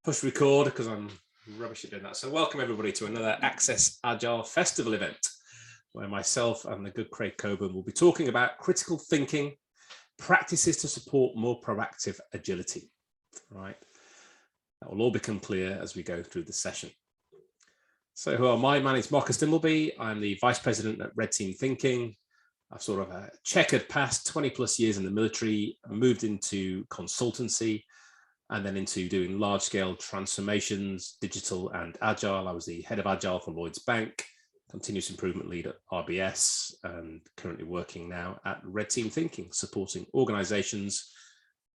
push record because I'm rubbish at doing that. So welcome everybody to another Access Agile Festival event, where myself and the good Craig Coburn will be talking about critical thinking, practices to support more proactive agility. Right. That will all become clear as we go through the session. So who am I? My name is Dimbleby. I'm the Vice President at Red Team Thinking. I've sort of a checkered past, 20 plus years in the military, moved into consultancy, and then into doing large scale transformations, digital and agile. I was the head of agile for Lloyds Bank, continuous improvement lead at RBS, and currently working now at Red Team Thinking, supporting organizations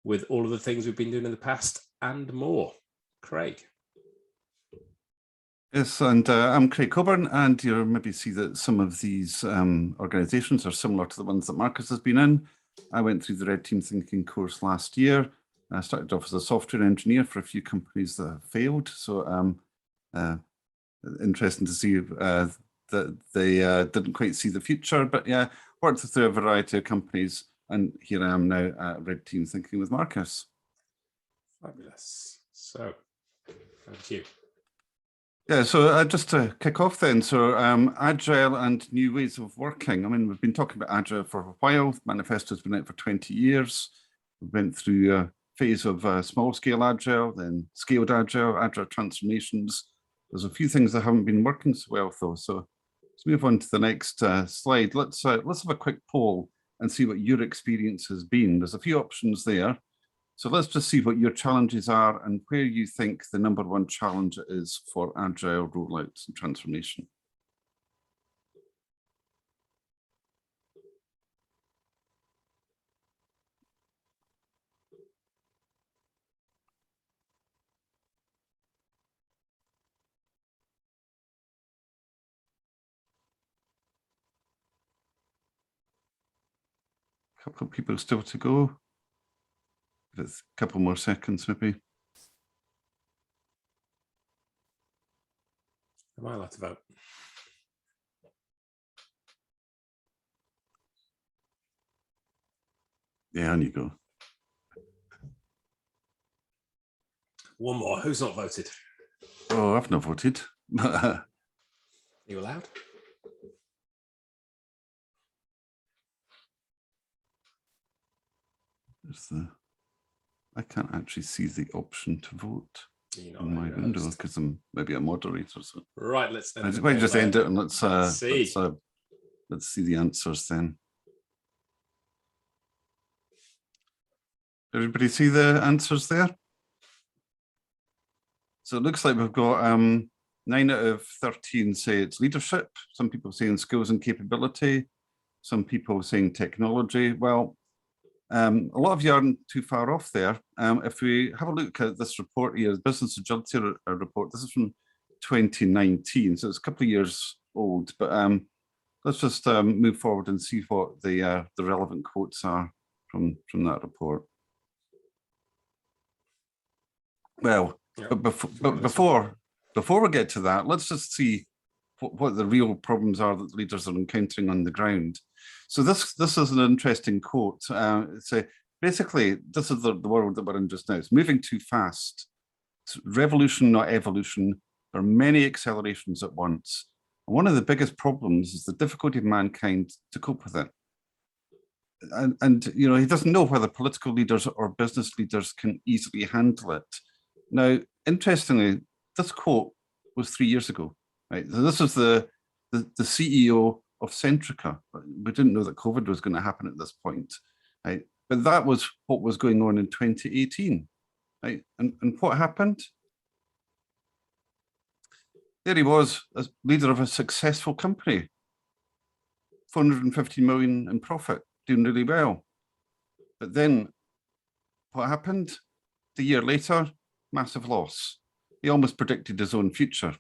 with all of the things we've been doing in the past and more. Craig. Yes, and I'm Craig Coburn, and you'll maybe see that some of these organizations are similar to the ones that Marcus has been in. I went through the Red Team Thinking course last year. I started off as a software engineer for a few companies that have failed. So interesting to see that they didn't quite see the future, but yeah, worked through a variety of companies. And here I am now at Red Team Thinking with Marcus. Fabulous. So, thank you. Yeah, so just to kick off then, so Agile and new ways of working. I mean, we've been talking about Agile for a while. Manifesto's been out for 20 years. We went through a phase of small-scale Agile, then scaled Agile, Agile transformations. There's a few things that haven't been working so well, though. So let's move on to the next slide. Let's have a quick poll and see what your experience has been. There's a few options there. So let's just see what your challenges are and where you think the #1 challenge is for Agile rollouts and transformation. A couple of people still to go. It's a couple more seconds, maybe. Am I allowed to vote? Yeah, on you go. One more. Who's not voted? Oh, I've not voted. Are you allowed? I can't actually see the option to vote in my window because I'm maybe a moderator. So right, let's end. Why just end it and let's see the answers then. Everybody see the answers there? So it looks like we've got 9 out of 13 say it's leadership. Some people saying skills and capability. Some people saying technology. Well, a lot of you aren't too far off there. If we have a look at this report here, the Business Agility Report, this is from 2019, so it's a couple of years old, but let's just move forward and see what the relevant quotes are from that report. Well, but before we get to that, let's just see what the real problems are that leaders are encountering on the ground. So this is an interesting quote. Basically, this is the world that we're in just now. It's moving too fast. It's revolution, not evolution. There are many accelerations at once. And one of the biggest problems is the difficulty of mankind to cope with it. And you know, he doesn't know whether political leaders or business leaders can easily handle it. Now, interestingly, this quote was 3 years ago. Right? So this is the CEO of Centrica. We didn't know that COVID was going to happen at this point, right? But that was what was going on in 2018, right? And what happened? There he was, as leader of a successful company, 450 million in profit, doing really well. But then what happened? The year later, massive loss. He almost predicted his own future.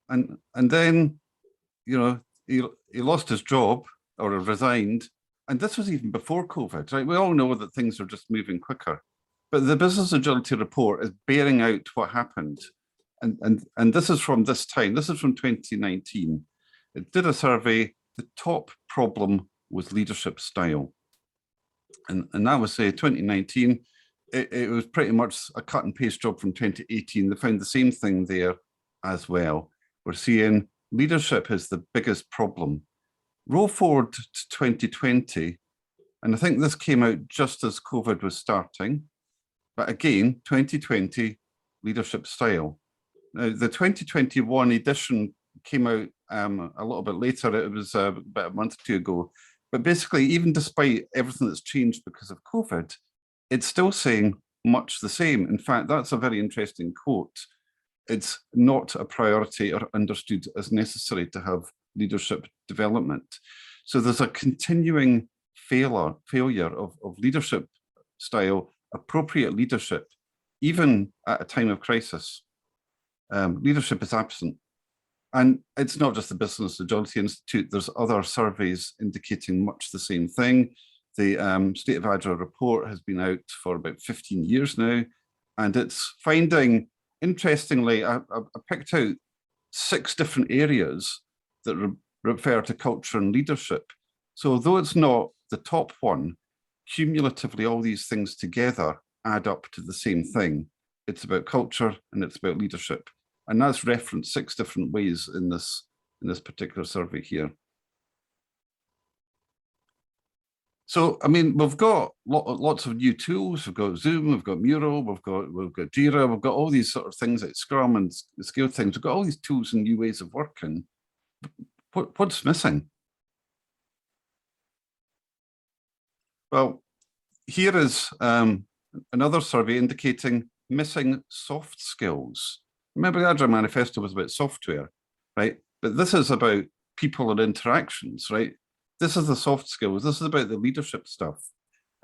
And then, you know, he lost his job or resigned. And this was even before COVID, right? We all know that things are just moving quicker. But the Business Agility Report is bearing out what happened. And this is from this time. This is from 2019. It did a survey. The top problem was leadership style. And that was 2019. it was pretty much a cut and paste job from 2018. They found the same thing there as well. We're seeing leadership is the biggest problem. Roll forward to 2020, and I think this came out just as COVID was starting. But again, 2020 leadership style. Now, the 2021 edition came out a little bit later. It was about a month or two ago. But basically, even despite everything that's changed because of COVID, it's still saying much the same. In fact, that's a very interesting quote. It's not a priority or understood as necessary to have leadership development. So there's a continuing failure of leadership style, appropriate leadership, even at a time of crisis. Leadership is absent. And it's not just the Business Agility Institute, there's other surveys indicating much the same thing. The State of Agile report has been out for about 15 years now, and it's finding, interestingly, I picked out 6 different areas that refer to culture and leadership. So although it's not the top one, cumulatively all these things together add up to the same thing. It's about culture and it's about leadership. And that's referenced 6 different ways in this particular survey here. So, I mean, we've got lots of new tools. We've got Zoom, we've got Mural, we've got Jira, we've got all these sort of things like Scrum and Scale things. We've got all these tools and new ways of working. What's missing? Well, here is another survey indicating missing soft skills. Remember, the Agile Manifesto was about software, right? But this is about people and interactions, right? This is the soft skills. This is about the leadership stuff.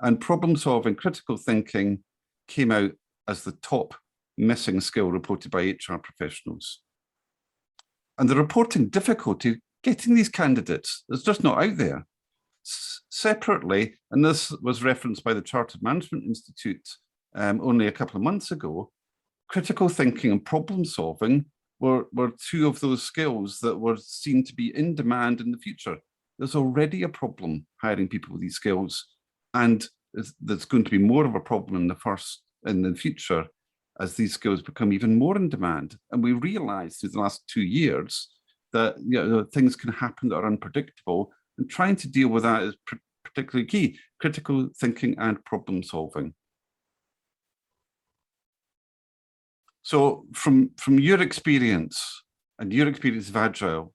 And problem solving, critical thinking came out as the top missing skill reported by HR professionals. And the reporting difficulty getting these candidates is just not out there. Separately, and this was referenced by the Chartered Management Institute only a couple of months ago, critical thinking and problem solving were 2 of those skills that were seen to be in demand in the future. There's already a problem hiring people with these skills, and there's going to be more of a problem in the future as these skills become even more in demand. And we realized through the last 2 years that things can happen that are unpredictable, and trying to deal with that is particularly key: critical thinking and problem solving. So from your experience and your experience of Agile,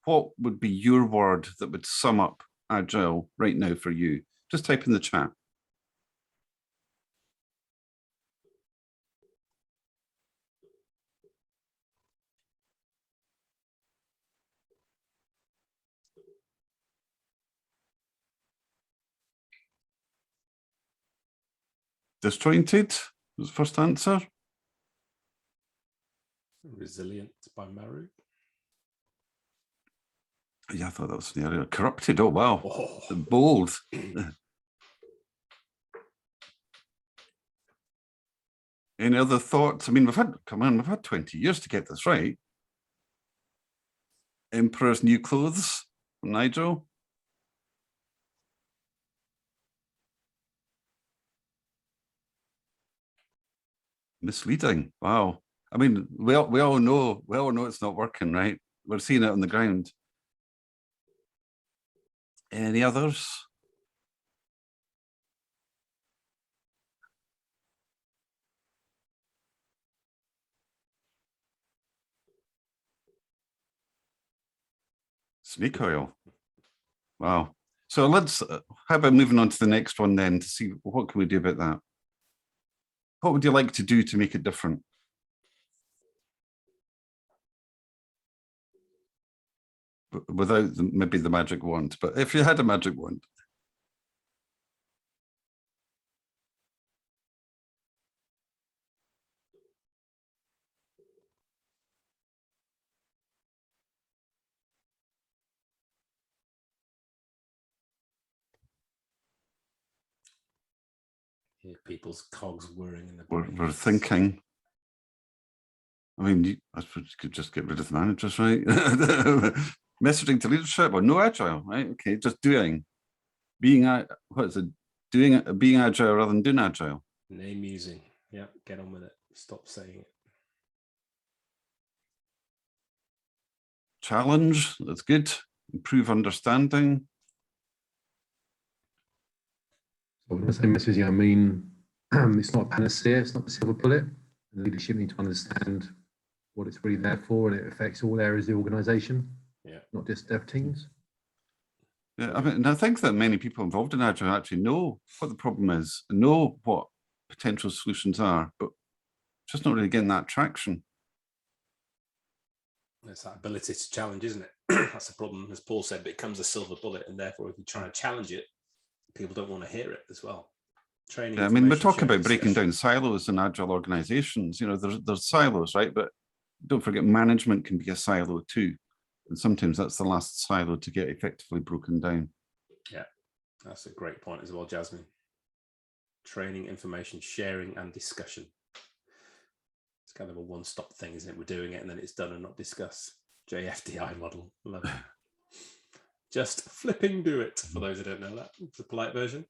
what would be your word that would sum up Agile right now for you? Just type in the chat. Disjointed was the first answer. Resilient by Maru. Yeah, I thought that was the area. Corrupted. Oh, wow. Oh. Bold. Any other thoughts? I mean, we've had 20 years to get this right. Emperor's New Clothes from Nigel. Misleading. Wow. I mean, we all know it's not working, right? We're seeing it on the ground. Any others? Snake oil. Wow. So how about moving on to the next one then to see what can we do about that? What would you like to do to make it different? Without maybe the magic wand, but if you had a magic wand. Hear people's cogs whirring in the We're thinking. I mean, I suppose you could just get rid of the managers, right? Messaging to leadership or no agile, right? Okay, just doing. Being agile rather than doing agile. Name using. Yeah, get on with it. Stop saying it. Challenge, that's good. Improve understanding. So when I say messaging, I mean it's not a panacea, it's not the silver bullet. The leadership need to understand what it's really there for, and it affects all areas of the organisation, not just dev teams. Yeah, I mean, and I think that many people involved in Agile actually know what the problem is, and know what potential solutions are, but just not really getting that traction. It's that ability to challenge, isn't it? That's the problem. As Paul said, it becomes a silver bullet, and therefore if you try to challenge it, people don't want to hear it as well. Training. Yeah, I mean, we talk about breaking down silos in Agile organizations. You know, there's silos, right? But don't forget, management can be a silo too. And sometimes that's the last silo to get effectively broken down. Yeah, that's a great point as well, Jasmine. Training, information sharing, and discussion. It's kind of a one-stop thing, isn't it? We're doing it and then it's done and not discussed. JFDI model. Love it. Just flipping do it, for those who don't know that. It's a polite version.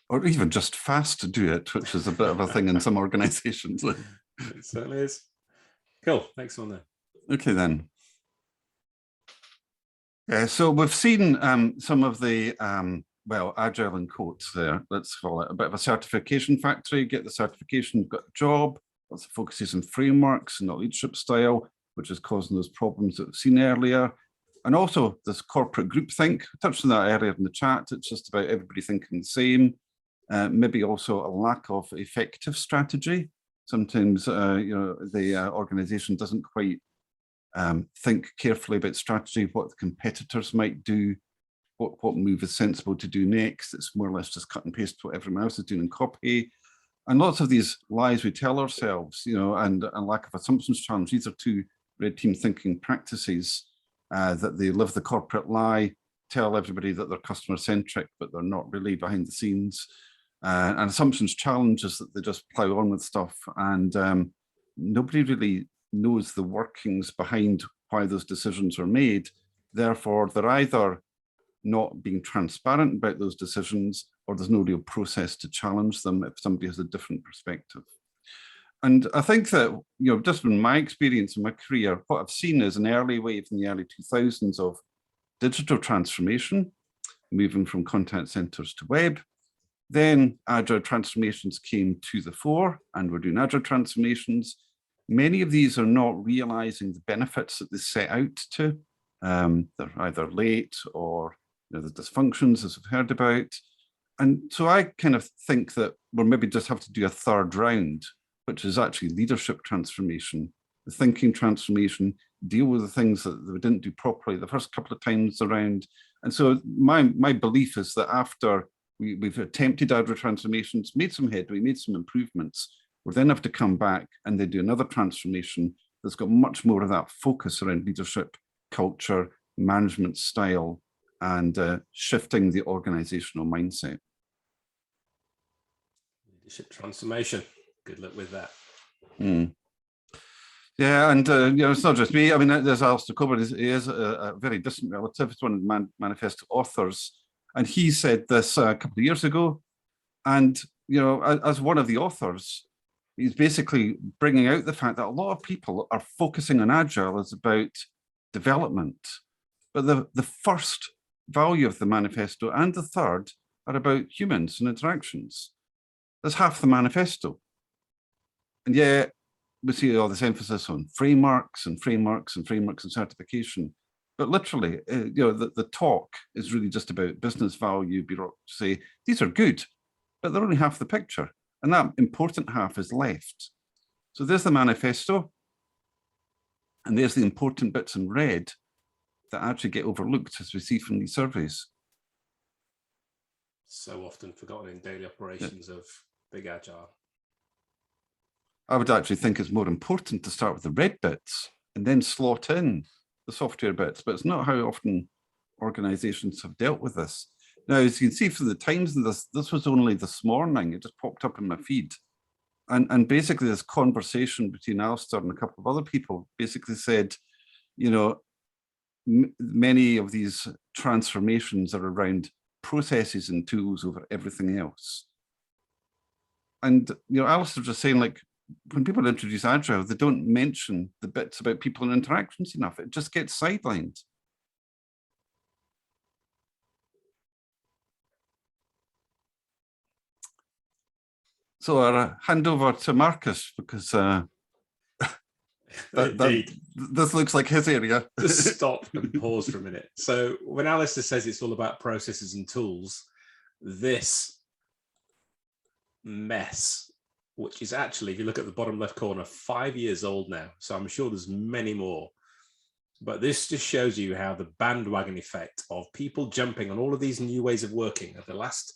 Or even just fast to do it, which is a bit of a thing in some organizations. It certainly is. Cool. Next one then. Okay, then. Yeah, so we've seen some of the, well, Agile in quotes there, let's call it a bit of a certification factory. Get the certification, you've got a job. Lots of focuses on frameworks and not leadership style, which is causing those problems that we've seen earlier. And also this corporate groupthink. I touched on that earlier in the chat. It's just about everybody thinking the same. Maybe also a lack of effective strategy. Sometimes, you know, the organization doesn't quite think carefully about strategy, what the competitors might do, what move is sensible to do next. It's more or less just cut and paste what everyone else is doing in copy. And lots of these lies we tell ourselves, you know, and lack of assumptions challenge. These are two red team thinking practices that they live the corporate lie, tell everybody that they're customer centric, but they're not really behind the scenes. And assumptions challenge is that they just plow on with stuff, and nobody really knows the workings behind why those decisions are made. Therefore, they're either not being transparent about those decisions, or there's no real process to challenge them if somebody has a different perspective. And I think that, you know, just in my experience in my career, what I've seen is an early wave in the early 2000s of digital transformation, moving from contact centers to web. Then Agile transformations came to the fore, and we're doing Agile transformations. Many of these are not realizing the benefits that they set out to. They're either late or, you know, the dysfunctions, as we've heard about. And so I kind of think that we'll maybe just have to do a third round, which is actually leadership transformation, the thinking transformation, deal with the things that we didn't do properly the first couple of times around. And so my belief is that after we've attempted Agile transformations, made some headway, made some improvements, we'll then have to come back and then do another transformation that's got much more of that focus around leadership, culture, management style, and shifting the organizational mindset. Leadership transformation. Good luck with that. Yeah, and you know, it's not just me. I mean, there's Alistair Coburn. He is a very distant relative. He's one of the manifesto authors, and he said this a couple of years ago. And you know, as one of the authors, he's basically bringing out the fact that a lot of people are focusing on Agile as about development, but the first value of the manifesto and the third are about humans and interactions. That's half the manifesto. And yet we see all this emphasis on frameworks and frameworks and frameworks and certification. But literally, you know, the talk is really just about business value, bureaucracy. These are good, but they're only half the picture. And that important half is left. So there's the manifesto. And there's the important bits in red that actually get overlooked, as we see from these surveys. So often forgotten in daily operations of big Agile. I would actually think it's more important to start with the red bits and then slot in the software bits, but it's not how often organizations have dealt with this. Now, as you can see from the times in this was only this morning, it just popped up in my feed. And basically this conversation between Alistair and a couple of other people basically said, you know, many of these transformations are around processes and tools over everything else. And Alice was just saying, like, when people introduce Agile, they don't mention the bits about people and interactions enough. It just gets sidelined. So I'll hand over to Marcus, because this looks like his area. Just stop and pause for a minute. So when Alistair says it's all about processes and tools, this mess, which is actually, if you look at the bottom left corner, 5 years old now. So I'm sure there's many more. But this just shows you how the bandwagon effect of people jumping on all of these new ways of working of the last,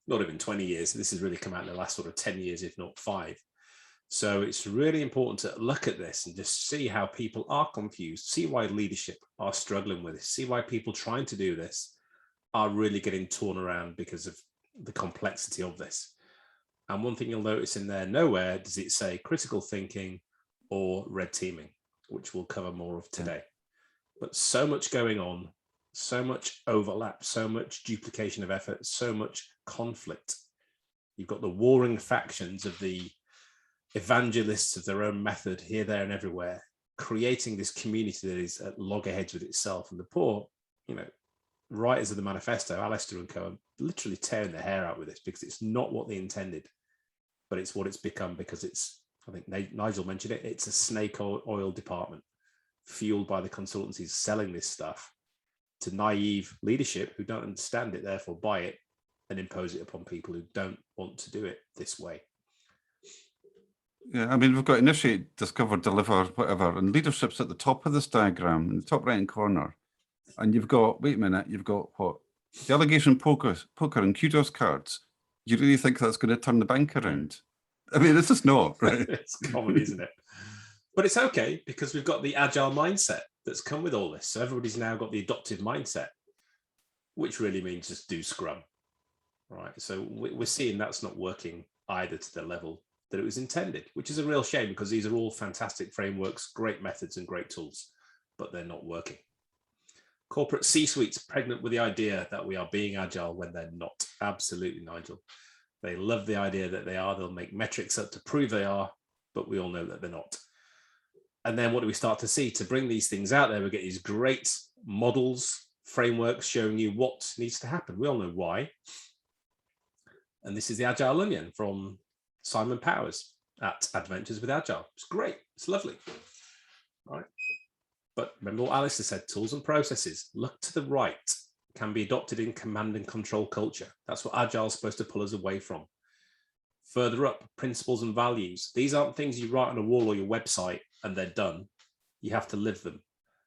not even 20 years. This has really come out in the last sort of 10 years, if not 5. So it's really important to look at this and just see how people are confused, see why leadership are struggling with this, see why people trying to do this are really getting torn around because of the complexity of this. And one thing you'll notice in there, nowhere does it say critical thinking or red teaming, which we'll cover more of today. But so much going on, so much overlap, so much duplication of effort, so much conflict. You've got the warring factions of the evangelists of their own method here, there, and everywhere, creating this community that is at loggerheads with itself. And the poor, writers of the manifesto, Alistair and co, are literally tearing their hair out with this because it's not what they intended, but it's what it's become because it's, I think Nigel mentioned it, it's a snake oil department fueled by the consultancies selling this stuff to naive leadership who don't understand it, therefore buy it and impose it upon people who don't want to do it this way. Yeah, I mean, we've got initiate, discover, deliver, whatever, and leadership's at the top of this diagram in the top right-hand corner. And you've got, wait a minute, you've got what? Delegation poker and kudos cards. You really think that's going to turn the bank around? I mean, this is not, right? It's common, isn't it? But it's okay because we've got the agile mindset that's come with all this. So everybody's now got the adoptive mindset, which really means just do Scrum, right? So we're seeing that's not working either to the level that it was intended, which is a real shame because these are all fantastic frameworks, great methods and great tools, but they're not working. Corporate C-suites pregnant with the idea that we are being agile when they're not. Absolutely, Nigel. They love the idea that they are. They'll make metrics up to prove they are, but we all know that they're not. And then what do we start to see? To bring these things out there, we get these great models, frameworks showing you what needs to happen. We all know why. And this is the Agile Onion from Simon Powers at Adventures with Agile. It's great. It's lovely. All right. But remember what Alistair said, tools and processes. Look to the right, can be adopted in command and control culture. That's what Agile is supposed to pull us away from. Further up, principles and values. These aren't things you write on a wall or your website and they're done. You have to live them.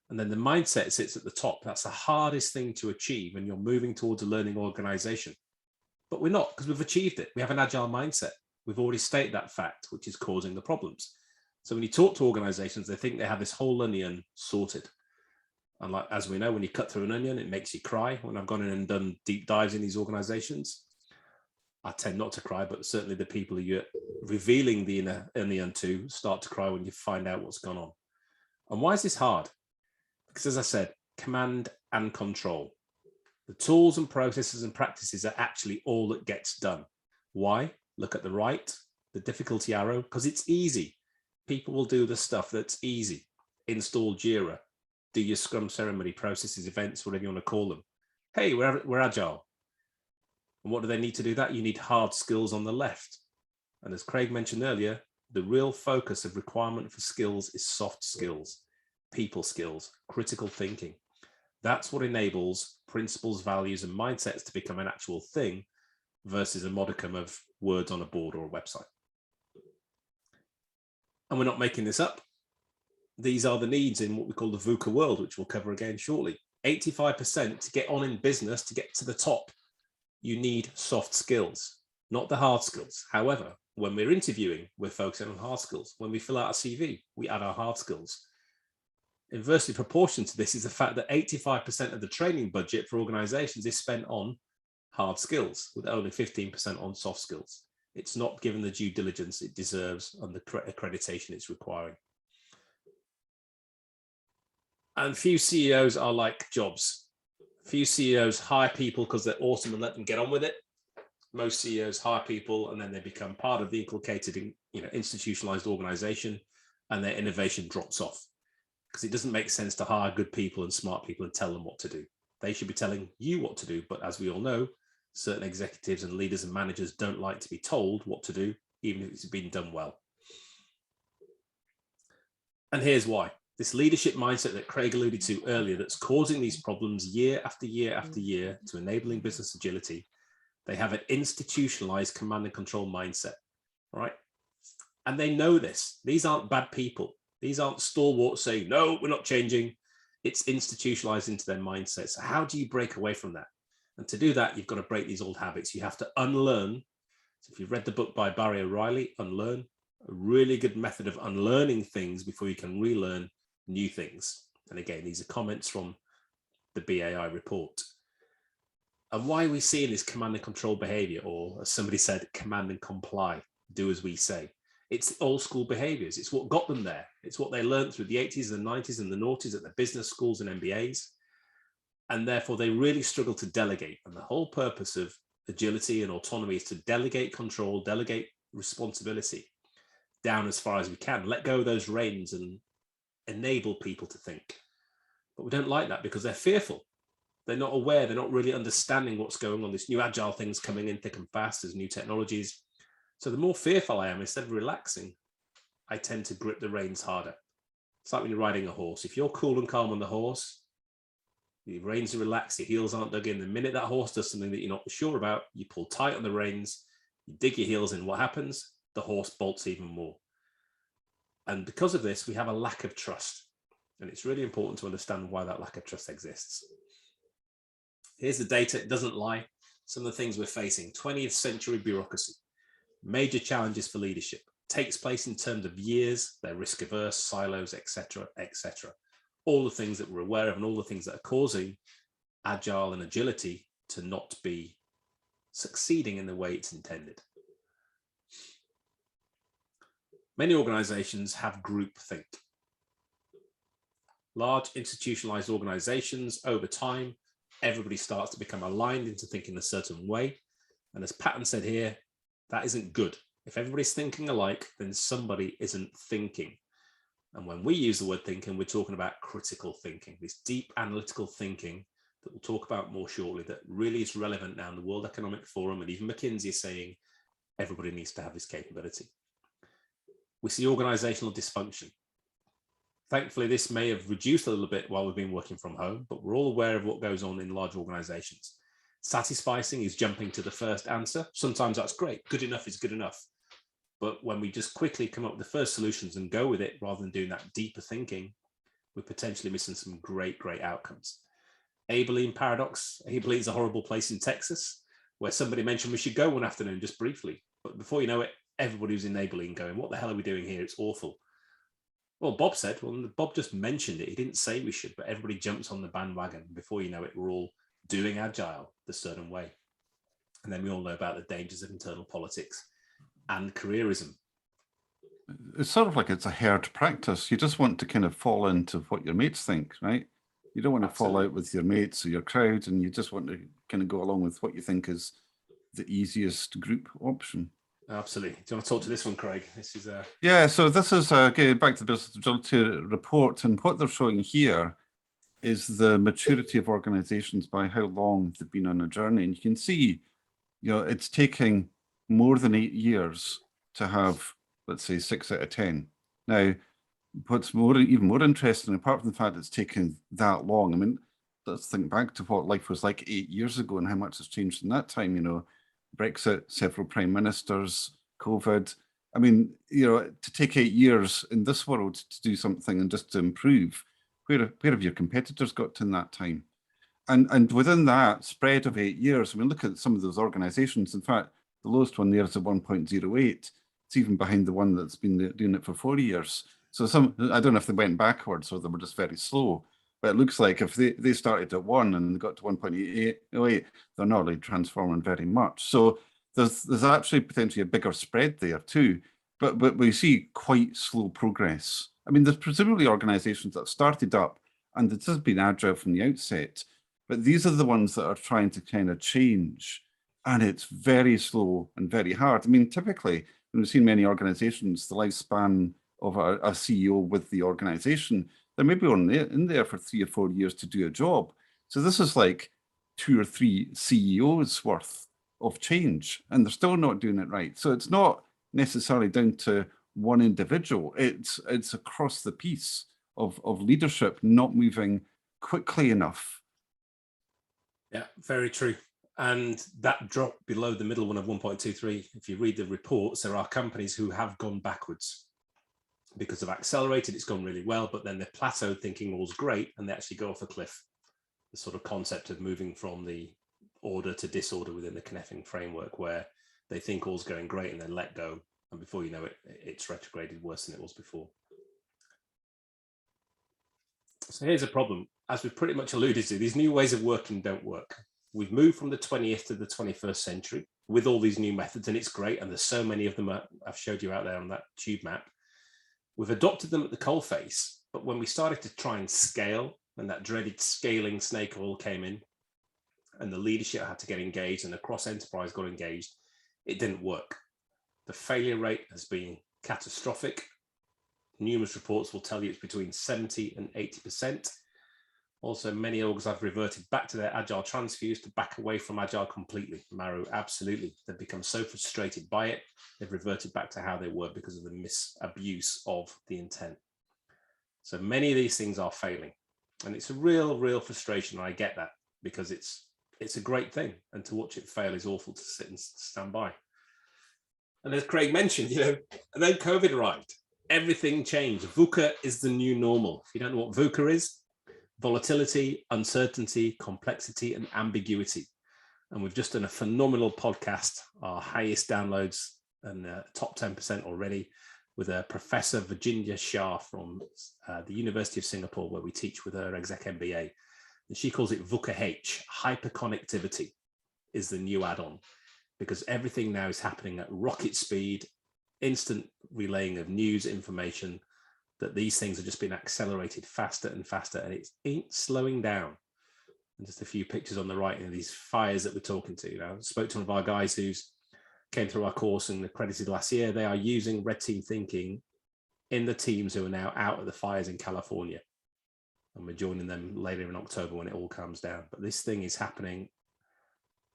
And then the mindset sits at the top. That's the hardest thing to achieve when you're moving towards a learning organization. But we're not, because we've achieved it. We have an agile mindset. We've already stated that fact, which is causing the problems. So when you talk to organizations, they think they have this whole onion sorted. And like, as we know, when you cut through an onion, it makes you cry. When I've gone in and done deep dives in these organizations, I tend not to cry, but certainly the people you're revealing the inner onion to start to cry when you find out what's gone on. And why is this hard? Because as I said, command and control. The tools and processes and practices are actually all that gets done. Why? Look at the right, the difficulty arrow, because it's easy. People will do the stuff that's easy. Install Jira, do your Scrum ceremony, processes, events, whatever you want to call them. Hey, we're agile. And what do they need to do that? You need hard skills on the left. And as Craig mentioned earlier, the real focus of requirement for skills is soft skills, people skills, critical thinking. That's what enables principles, values, and mindsets to become an actual thing versus a modicum of words on a board or a website. And we're not making this up. These are the needs in what we call the VUCA world, which we'll cover again shortly. 85% to get on in business, to get to the top, you need soft skills, not the hard skills. However, when we're interviewing, we're focusing on hard skills. When we fill out a CV, we add our hard skills. Inversely proportioned to this is the fact that 85% of the training budget for organizations is spent on hard skills, with only 15% on soft skills. It's not given the due diligence it deserves and the accreditation it's requiring. And few CEOs are like Jobs. Few CEOs hire people because they're awesome and let them get on with it. Most CEOs hire people and then they become part of the inculcated, institutionalized organization, and their innovation drops off because it doesn't make sense to hire good people and smart people and tell them what to do. They should be telling you what to do. But as we all know, certain executives and leaders and managers don't like to be told what to do, even if it's been done well. And here's why. This leadership mindset that Craig alluded to earlier that's causing these problems year after year after year to enabling business agility, they have an institutionalized command and control mindset, right? And they know this. These aren't bad people. These aren't stalwarts saying, no, we're not changing. It's institutionalized into their mindset. So how do you break away from that? And to do that, you've got to break these old habits. You have to unlearn. So if you've read the book by Barry O'Reilly, Unlearn, a really good method of unlearning things before you can relearn new things. And again, these are comments from the BAI report. And why are we seeing this command and control behavior, or as somebody said, command and comply, do as we say? It's old school behaviors. It's what got them there. It's what they learned through the 80s and the 90s and the noughties at the business schools and MBAs. And therefore they really struggle to delegate. And the whole purpose of agility and autonomy is to delegate control, delegate responsibility down as far as we can, let go of those reins and enable people to think. But we don't like that because they're fearful. They're not aware. They're not really understanding what's going on. This new agile thing's coming in thick and fast. There's new technologies. So the more fearful I am, instead of relaxing, I tend to grip the reins harder. It's like when you're riding a horse. If you're cool and calm on the horse, the reins are relaxed, your heels aren't dug in. The minute that horse does something that you're not sure about, you pull tight on the reins, you dig your heels in. What happens? The horse bolts even more. And because of this, we have a lack of trust. And it's really important to understand why that lack of trust exists. Here's the data. It doesn't lie. Some of the things we're facing: 20th century bureaucracy, major challenges for leadership, takes place in terms of years, they're risk averse, silos, etc., etc. All the things that we're aware of and all the things that are causing agile and agility to not be succeeding in the way it's intended. Many organizations have groupthink. Large institutionalized organizations, over time, everybody starts to become aligned into thinking a certain way. And as Patton said here, that isn't good. If everybody's thinking alike, then somebody isn't thinking. And when we use the word thinking, we're talking about critical thinking, this deep analytical thinking that we'll talk about more shortly, that really is relevant now in the World Economic Forum, and even McKinsey is saying everybody needs to have this capability. We see organizational dysfunction. Thankfully, this may have reduced a little bit while we've been working from home, but we're all aware of what goes on in large organizations. Satisficing is jumping to the first answer. Sometimes that's great. Good enough is good enough. But when we just quickly come up with the first solutions and go with it, rather than doing that deeper thinking, we're potentially missing some great, great outcomes. Abilene paradox. Abilene is a horrible place in Texas where somebody mentioned we should go one afternoon just briefly. But before you know it, everybody was in Abilene going, what the hell are we doing here? It's awful. Well, Bob said, well, Bob just mentioned it. He didn't say we should, but everybody jumps on the bandwagon. Before you know it, we're all doing agile the certain way. And then we all know about the dangers of internal politics and careerism. It's sort of like it's a herd practice. You just want to kind of fall into what your mates think, right? You don't want to fall out with your mates or your crowd, and you just want to kind of go along with what you think is the easiest group option. Absolutely. Do you want to talk to this one, Craig? This is Yeah, so this is getting back to the business agility report, and what they're showing here is the maturity of organizations by how long they've been on a journey. And you can see, it's taking more than 8 years to have, let's say, 6 out of 10. Now, what's even more interesting, apart from the fact it's taken that long, I mean, let's think back to what life was like 8 years ago and how much has changed in that time, Brexit, several prime ministers, COVID. I mean, to take 8 years in this world to do something and just to improve, where have your competitors got to in that time? And within that spread of 8 years, I mean, look at some of those organizations. In fact, the lowest one there is a 1.08. It's even behind the one that's been doing it for 4 years. So I don't know if they went backwards or they were just very slow, but it looks like if they started at 1 and got to 1.88, they're not really transforming very much. So there's actually potentially a bigger spread there too, but we see quite slow progress. I mean, there's presumably organizations that have started up and it has been agile from the outset, but these are the ones that are trying to kind of change and it's very slow and very hard. I mean, typically, when we've seen many organizations, the lifespan of a CEO with the organization, they're maybe only in there for 3 or 4 years to do a job. So this is like 2 or 3 CEOs worth of change, and they're still not doing it right. So it's not necessarily down to one individual. It's across the piece of leadership not moving quickly enough. Yeah, very true. And that drop below the middle one of 1.23, if you read the reports, there are companies who have gone backwards because of accelerated, it's gone really well, but then they're plateaued thinking all's great, and they actually go off a cliff. The sort of concept of moving from the order to disorder within the Kneffing framework, where they think all's going great and then let go, and before you know it, it's retrograded worse than it was before. So here's a problem. As we've pretty much alluded to, these new ways of working don't work. We've moved from the 20th to the 21st century with all these new methods, and it's great, and there's so many of them I've showed you out there on that tube map. We've adopted them at the coalface, but when we started to try and scale, when that dreaded scaling snake oil came in, and the leadership had to get engaged and the cross-enterprise got engaged, it didn't work. The failure rate has been catastrophic. Numerous reports will tell you it's between 70 and 80%. Also, many orgs have reverted back to their agile transfuse to back away from agile completely. Maru, absolutely. They've become so frustrated by it, they've reverted back to how they were because of the misabuse of the intent. So many of these things are failing. And it's a real frustration. I get that, because it's a great thing. And to watch it fail is awful to sit and stand by. And as Craig mentioned, and then COVID arrived. Everything changed. VUCA is the new normal. If you don't know what VUCA is, volatility, uncertainty, complexity, and ambiguity. And we've just done a phenomenal podcast, our highest downloads and top 10% already, with a Professor Virginia Shah from the University of Singapore, where we teach with her exec MBA. And she calls it VUCA-H, hyperconnectivity is the new add-on, because everything now is happening at rocket speed, instant relaying of news information, that these things are just being accelerated faster and faster, and it ain't slowing down. And just a few pictures on the right, these fires that we're talking to. I spoke to one of our guys who's came through our course and accredited last year. They are using red team thinking in the teams who are now out at the fires in California. And we're joining them later in October when it all calms down. But this thing is happening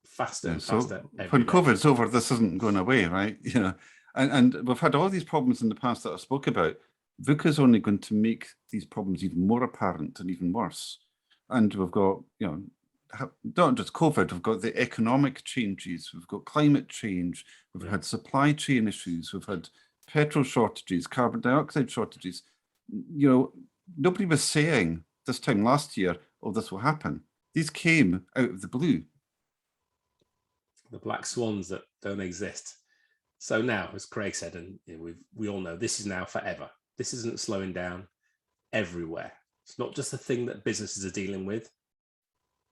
faster and faster. When COVID's over, this isn't going away, right? And we've had all these problems in the past that I spoke about. VUCA is only going to make these problems even more apparent and even worse. And we've got, not just COVID, we've got the economic changes, we've got climate change, we've had supply chain issues, we've had petrol shortages, carbon dioxide shortages. Nobody was saying this time last year, oh, this will happen. These came out of the blue. The black swans that don't exist. So now, as Craig said, and we all know, this is now forever. This isn't slowing down everywhere. It's not just a thing that businesses are dealing with.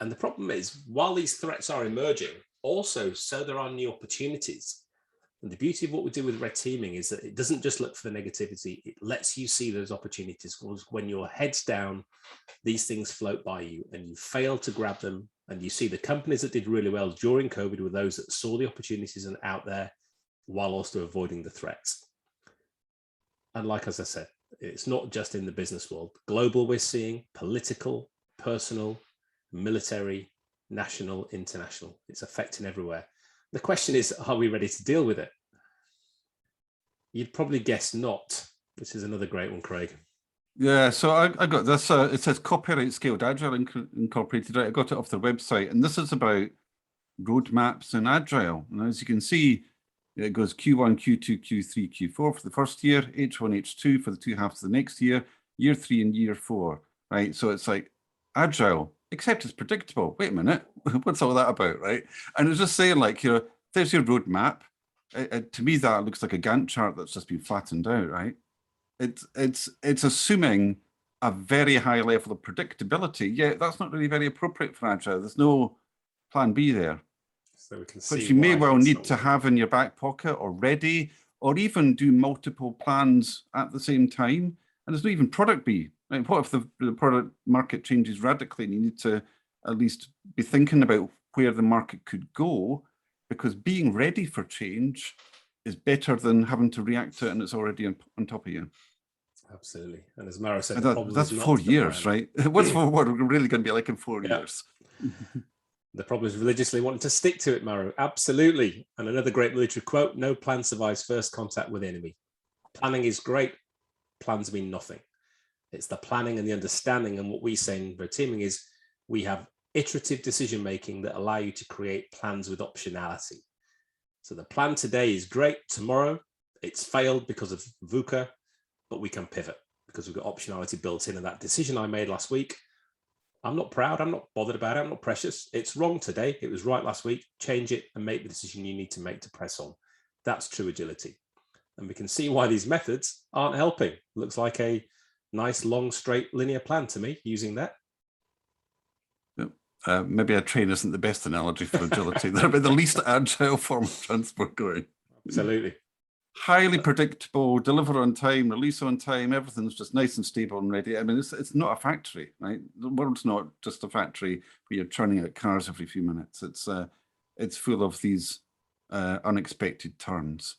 And the problem is, while these threats are emerging, also, so there are new opportunities. And the beauty of what we do with red teaming is that it doesn't just look for the negativity, it lets you see those opportunities. Because when your head's down, these things float by you and you fail to grab them. And you see the companies that did really well during COVID were those that saw the opportunities and out there while also avoiding the threats. And like, as I said, it's not just in the business world. Global, we're seeing political, personal, military, national, international. It's affecting everywhere. The question is, are we ready to deal with it? You'd probably guess not. This is another great one, Craig. Yeah, so I got this. It says Copyright Scaled Agile Incorporated. Right, I got it off their website. And this is about roadmaps in Agile. And as you can see, it goes Q1, Q2, Q3, Q4 for the first year, H1, H2 for the 2 halves of the next year, year 3 and year 4, right? So it's like Agile, except it's predictable. Wait a minute, what's all that about, right? And it's just saying, like, there's your roadmap. To me, that looks like a Gantt chart that's just been flattened out, right? It's assuming a very high level of predictability. Yeah, that's not really very appropriate for Agile. There's no plan B there. So we can see which you may well need to have in your back pocket already, or even do multiple plans at the same time. And there's no even product B. Like, what if the product market changes radically and you need to at least be thinking about where the market could go? because being ready for change is better than having to react to it and it's already on top of you. Absolutely. And as Maro said, And the problem that's is not 4 the years, plan. right? What's what we're really going to be like in 4 Yeah. years? The problem is religiously wanting to stick to it, Maro. Absolutely. And another great military quote, no plan survives first contact with the enemy. Planning is great. Plans mean nothing. It's the planning and the understanding. And what we say in Red Teaming is we have iterative decision-making that allow you to create plans with optionality. So the plan today is great. Tomorrow, it's failed because of VUCA, but we can pivot because we've got optionality built in. And that decision I made last week, I'm not proud. I'm not bothered about it. I'm not precious. It's wrong today. It was right last week. Change it and make the decision you need to make to press on. That's true agility. And we can see why these methods aren't helping. Looks like a nice, long, straight, linear plan to me using that. Maybe a train isn't the best analogy for agility. They're about the least agile form of transport going. Absolutely. Highly predictable, deliver on time, release on time, everything's just nice and stable and ready. I mean, it's not a factory, right? The world's not just a factory where you're churning out cars every few minutes. It's full of these unexpected turns.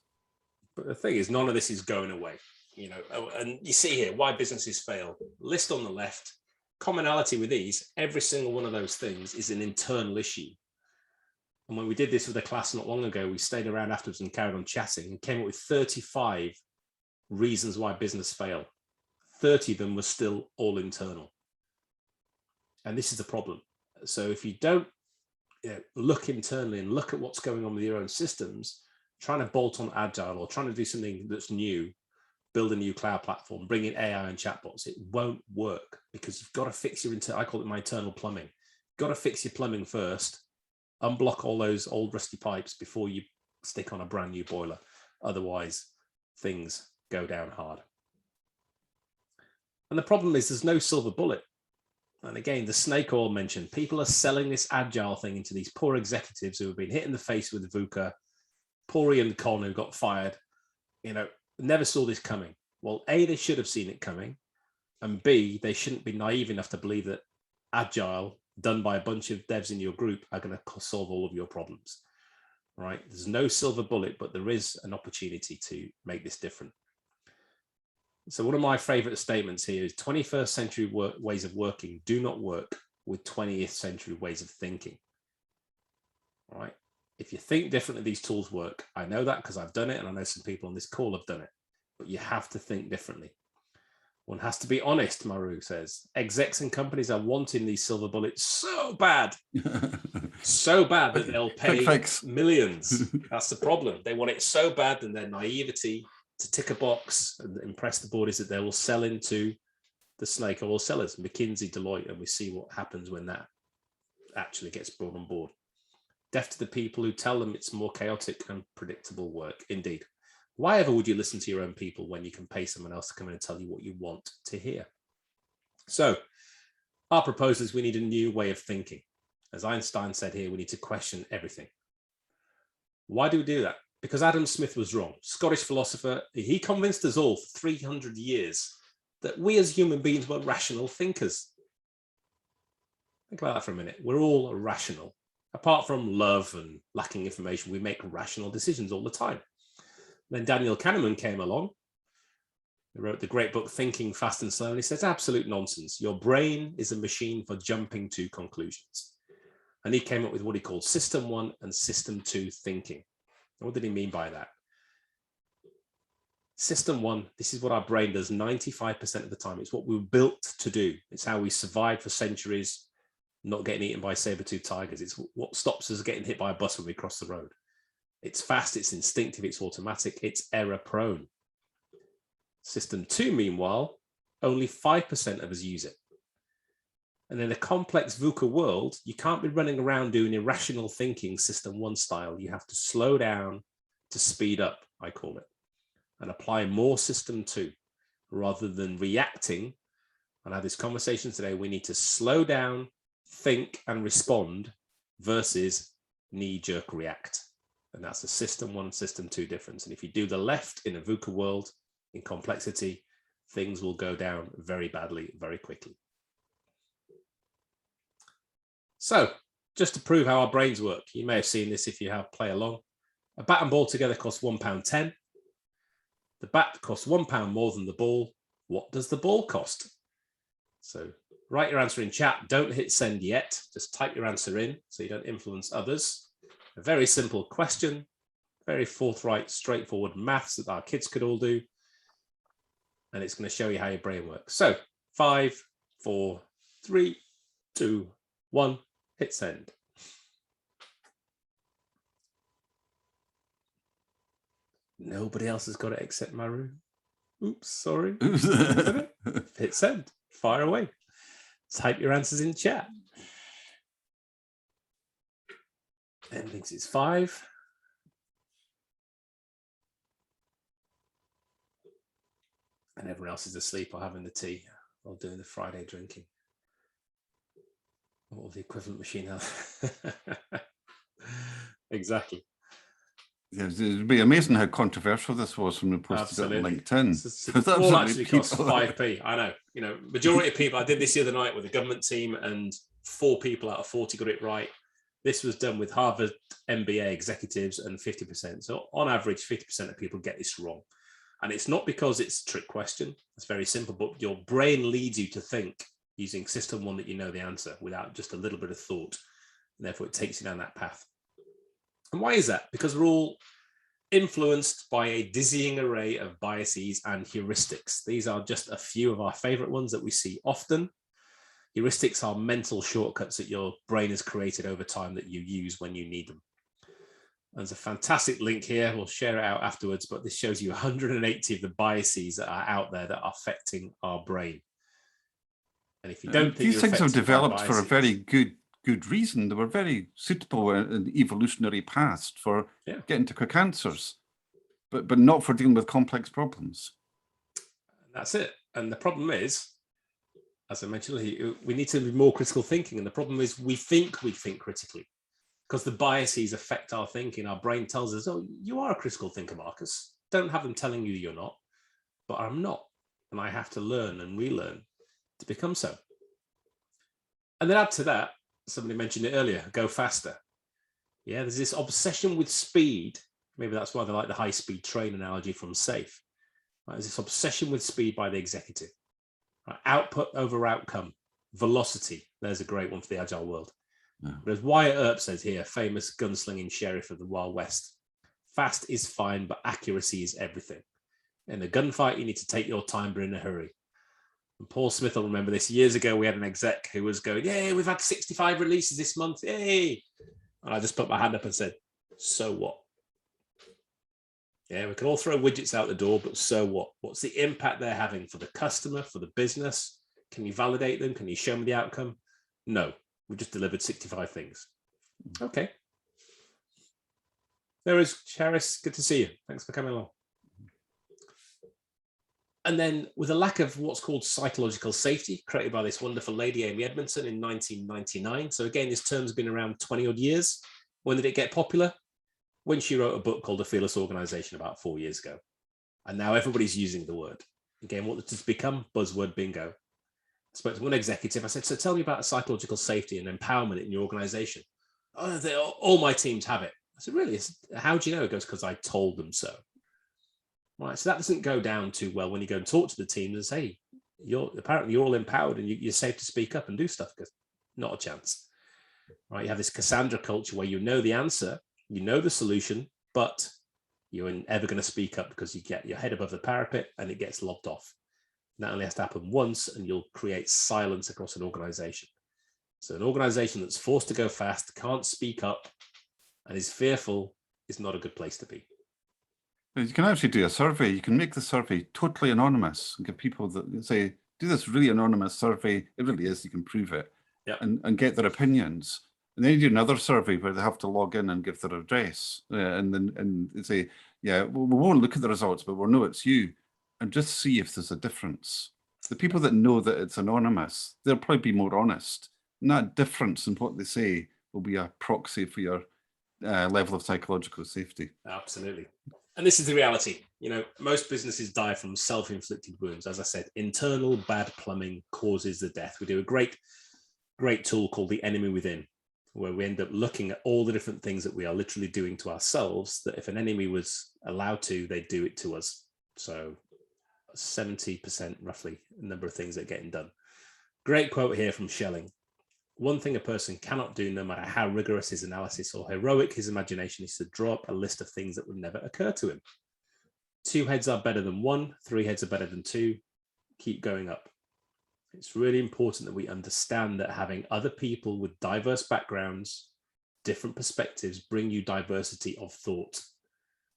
But the thing is, none of this is going away, you know, and you see here why businesses fail. List on the left, commonality with these, every single one of those things is an internal issue. And when we did this with a class not long ago, we stayed around afterwards and carried on chatting and came up with 35 reasons why business fail. 30 of them were still all internal. And this is the problem. So if you don't look internally and look at what's going on with your own systems, trying to bolt on agile or trying to do something that's new, build a new cloud platform, bring in AI and chatbots, it won't work because you've got to fix your I call it my internal plumbing. You've got to fix your plumbing first, unblock all those old rusty pipes before you stick on a brand new boiler. Otherwise, things go down hard. And the problem is there's no silver bullet. And again, the snake oil mentioned, people are selling this agile thing into these poor executives who have been hit in the face with VUCA, poor Ian Con who got fired, you know, never saw this coming. Well, A, they should have seen it coming. And B, they shouldn't be naive enough to believe that agile done by a bunch of devs in your group are going to solve all of your problems, right? There's no silver bullet, but there is an opportunity to make this different. So one of my favorite statements here is 21st century ways of working do not work with 20th century ways of thinking, all right? If you think differently, these tools work. I know that because I've done it, and I know some people on this call have done it, but you have to think differently. One has to be honest, Maru says. Execs and companies are wanting these silver bullets so bad, so bad that they'll pay millions. That's the problem. They want it so bad, and their naivety to tick a box and impress the board is that they will sell into the snake oil sellers, McKinsey, Deloitte, and we see what happens when that actually gets brought on board. Deaf to the people who tell them it's more chaotic and predictable work. Indeed. Why ever would you listen to your own people when you can pay someone else to come in and tell you what you want to hear? So our proposal is we need a new way of thinking. As Einstein said here, we need to question everything. Why do we do that? Because Adam Smith was wrong. Scottish philosopher, he convinced us all for 300 years that we as human beings were rational thinkers. Think about that for a minute. We're all rational. Apart from love and lacking information, we make rational decisions all the time. Then Daniel Kahneman came along. He wrote the great book, Thinking Fast and Slow, and he says, absolute nonsense. Your brain is a machine for jumping to conclusions. And he came up with what he called System 1 and System 2 thinking. And what did he mean by that? System 1, this is what our brain does 95% of the time. It's what we were built to do. It's how we survived for centuries, not getting eaten by saber-toothed tigers. It's what stops us getting hit by a bus when we cross the road. It's fast, it's instinctive, it's automatic, it's error prone. System 2, meanwhile, only 5% of us use it. And in a complex VUCA world, you can't be running around doing irrational thinking System 1 style. You have to slow down to speed up, I call it, and apply more System 2 rather than reacting. And I had this conversation today, we need to slow down, think and respond versus knee-jerk react. And that's a System 1, System 2 difference. And if you do the left in a VUCA world, in complexity, things will go down very badly, very quickly. So just to prove how our brains work, you may have seen this if you have play along. A bat and ball together costs £1.10. The bat costs £1 more than the ball. What does the ball cost? So write your answer in chat. Don't hit send yet. Just type your answer in so you don't influence others. A very simple question, very forthright, straightforward maths that our kids could all do. And it's going to show you how your brain works. So 5, 4, 3, 2, 1, hit send. Nobody else has got it except Maru. Oops, sorry. Hit send. Fire away. Type your answers in chat. Ben thinks it's 5. And everyone else is asleep or having the tea or doing the Friday drinking. Or the equivalent machine health. Exactly. Yeah, it'd be amazing how controversial this was when we posted it on LinkedIn. It all actually costs 5p. I know. You know, majority of people. I did this the other night with a government team, and 4 people out of 40 got it right. This was done with Harvard MBA executives, and 50%. So on average, 50% of people get this wrong. And it's not because it's a trick question. It's very simple, but your brain leads you to think using system 1 that you know the answer without just a little bit of thought. And therefore, it takes you down that path. And why is that? Because we're all influenced by a dizzying array of biases and heuristics. These are just a few of our favorite ones that we see often. Heuristics are mental shortcuts that your brain has created over time that you use when you need them. There's a fantastic link here. We'll share it out afterwards, but this shows you 180 of the biases that are out there that are affecting our brain. And if you don't think these things have developed for a very good reason. They were very suitable in the evolutionary past for getting to quick answers, but not for dealing with complex problems. That's it. And the problem is, as I mentioned, we need to be more critical thinking. And the problem is we think critically because the biases affect our thinking. Our brain tells us, oh, you are a critical thinker, Marcus. Don't have them telling you you're not, but I'm not. And I have to learn and relearn to become so. And then add to that, somebody mentioned it earlier, go faster. Yeah, there's this obsession with speed. Maybe that's why they like the high-speed train analogy from SAFe. Right, there's this obsession with speed by the executive. Right, output over outcome, velocity. There's a great one for the agile world. Yeah. But as Wyatt Earp says here, famous gunslinging sheriff of the Wild West, fast is fine, but accuracy is everything. In a gunfight, you need to take your time, but in a hurry. And Paul Smith will remember this. Years ago, we had an exec who was going, yay, we've had 65 releases this month, yay. And I just put my hand up and said, so what? Yeah, we can all throw widgets out the door, but so what? What's the impact they're having for the customer, for the business? Can you validate them? Can you show me the outcome? No, we just delivered 65 things. Okay. There is Charis, good to see you. Thanks for coming along. And then with a lack of what's called psychological safety, created by this wonderful lady, Amy Edmondson, in 1999. So again, this term's been around 20 odd years. When did it get popular? When she wrote a book called The Fearless Organization about 4 years ago. And now everybody's using the word. Again, what does this become? Buzzword bingo. I spoke to one executive. I said, so tell me about psychological safety and empowerment in your organization. Oh, all my teams have it. I said, really? How do you know? It goes, because I told them so. Right, so that doesn't go down too well when you go and talk to the team and say, hey, apparently you're all empowered and you're safe to speak up and do stuff, because not a chance. Right, you have this Cassandra culture where you know the answer, you know the solution, but you're never going to speak up because you get your head above the parapet and it gets lobbed off. And that only has to happen once and you'll create silence across an organization. So an organization that's forced to go fast, can't speak up, and is fearful is not a good place to be. You can actually do a survey. You can make the survey totally anonymous and give people that say, do this really anonymous survey. It really is, you can prove it, and get their opinions. And then you do another survey where they have to log in and give their address. And say, yeah, we won't look at the results, but we'll know it's you. And just see if there's a difference. The people that know that it's anonymous, they'll probably be more honest. And that difference in what they say will be a proxy for your level of psychological safety. Absolutely. And this is the reality. You know, most businesses die from self-inflicted wounds. As I said, internal bad plumbing causes the death. We do a great tool called The Enemy Within. where we end up looking at all the different things that we are literally doing to ourselves, that if an enemy was allowed to, they'd do it to us. So 70% roughly the number of things that are getting done. Great quote here from Schelling. One thing a person cannot do, no matter how rigorous his analysis or heroic his imagination, is to draw up a list of things that would never occur to him. 2 heads are better than 1, 3 heads are better than 2. Keep going up. It's really important that we understand that having other people with diverse backgrounds, different perspectives, bring you diversity of thought,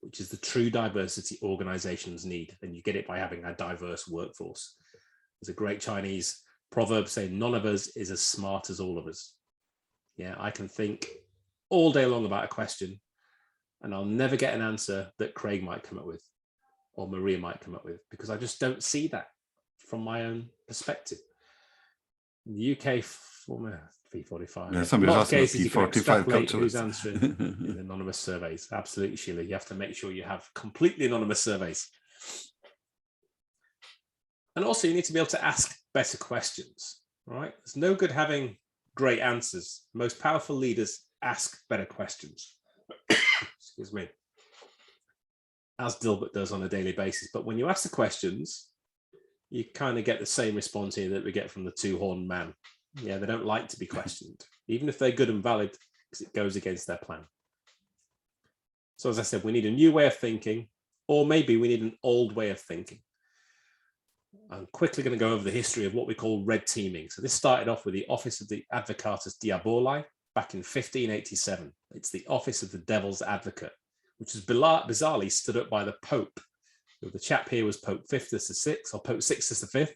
which is the true diversity organizations need. And you get it by having a diverse workforce. There's a great Chinese proverb saying, none of us is as smart as all of us. Yeah, I can think all day long about a question and I'll never get an answer that Craig might come up with or Maria might come up with, because I just don't see that from my own perspective. In the UK, former P45. Yeah, somebody's asking cases you can extrapolate who's us. answering in anonymous surveys. Absolutely, Sheila. You have to make sure you have completely anonymous surveys. And also you need to be able to ask better questions, right? There's no good having great answers. Most powerful leaders ask better questions. Excuse me. As Dilbert does on a daily basis. But when you ask the questions, you kind of get the same response here that we get from the two-horned man. Yeah, they don't like to be questioned, even if they're good and valid, because it goes against their plan. So as I said, we need a new way of thinking, or maybe we need an old way of thinking. I'm quickly going to go over the history of what we call red teaming. So this started off with the Office of the Advocatus Diaboli back in 1587. It's the Office of the Devil's Advocate, which is bizarrely stood up by the Pope. So the chap here was Pope Sixtus VI, or Pope Sixtus V.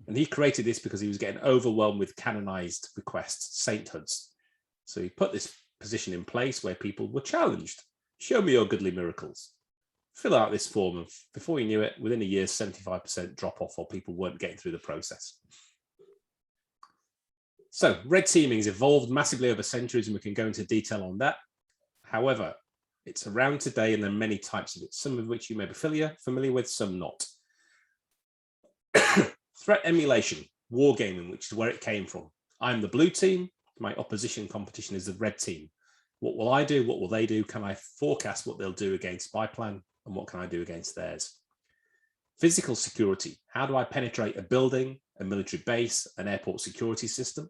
And he created this because he was getting overwhelmed with canonized requests, sainthoods. So he put this position in place where people were challenged. Show me your goodly miracles. Fill out this form, and before you knew it, within a year, 75% drop off, or people weren't getting through the process. So red teaming has evolved massively over centuries, and we can go into detail on that. However, it's around today, and there are many types of it, some of which you may be familiar with, some not. Threat emulation, wargaming, which is where it came from. I'm the blue team, my opposition competition is the red team. What will I do? What will they do? Can I forecast what they'll do against my plan? And what can I do against theirs? Physical security. How do I penetrate a building, a military base, an airport security system?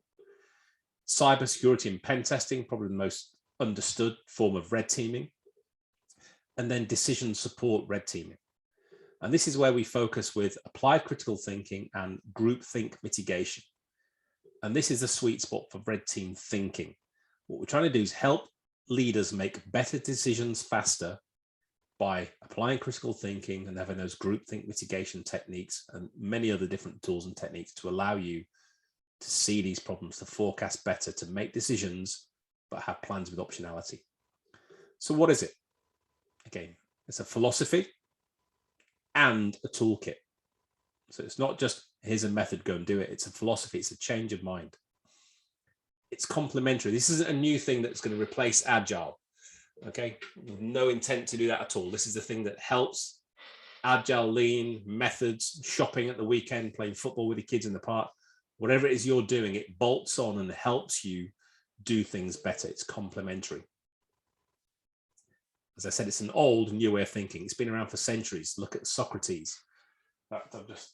Cyber security and pen testing, probably the most understood form of red teaming. And then decision support red teaming. And this is where we focus with applied critical thinking and groupthink mitigation. And this is the sweet spot for red team thinking. What we're trying to do is help leaders make better decisions faster by applying critical thinking and having those groupthink mitigation techniques and many other different tools and techniques to allow you to see these problems, to forecast better, to make decisions, but have plans with optionality. So what is it? Again, it's a philosophy and a toolkit. So it's not just here's a method, go and do it. It's a philosophy, it's a change of mind. It's complementary. This isn't a new thing that's going to replace Agile. Okay, no intent to do that at all. This is the thing that helps Agile, lean, methods, shopping at the weekend, playing football with your kids in the park, whatever it is you're doing, it bolts on and helps you do things better. It's complementary. As I said, it's an old new way of thinking. It's been around for centuries. Look at Socrates. I'm just